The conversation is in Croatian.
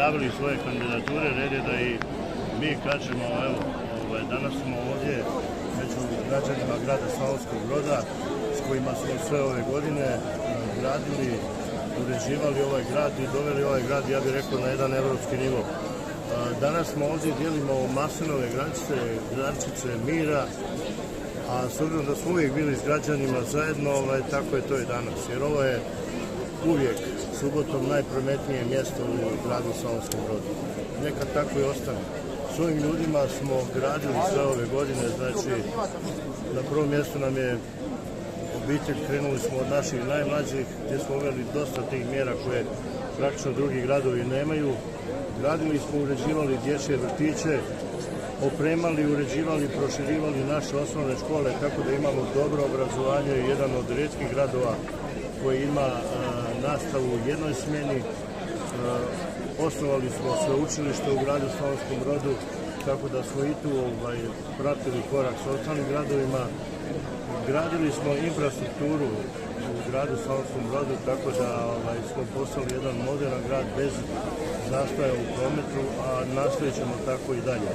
prijavili svoje kandidature, red je da i mi kažemo, evo, danas smo ovdje među građanima grada Slavonskog Broda s kojima smo sve ove godine gradili, uređivali ovaj grad i doveli ovaj grad, ja bih rekao, na jedan evropski nivo. Danas smo ovdje dijelimo maslinove grančice mira, a s obzirom da smo uvijek bili s građanima zajedno, tako je to i danas, jer ovo je uvijek subotom najprometnije mjesto u gradu Slavonskom Brodu. Neka tako i ostane. S ovim ljudima smo gradili sve ove godine, znači na prvom mjestu nam je obitelj, krenuli smo od naših najmlađih gdje smo uveli dosta tih mjera koje praktično drugi gradovi nemaju. Gradili smo, uređivali dječje vrtiće, opremali, uređivali, proširivali naše osnovne škole tako da imamo dobro obrazovanje i jedan od rijetkih gradova koji ima nastavu u jednoj smjeni. Osnovali smo sveučilište u gradu Slavonskom Brodu, tako da smo i tu pratili korak s ostalim gradovima. Gradili smo infrastrukturu u gradu Slavonskom Brodu, tako da smo postali jedan moderan grad bez zastoja u prometu, a nastavit ćemo tako i dalje.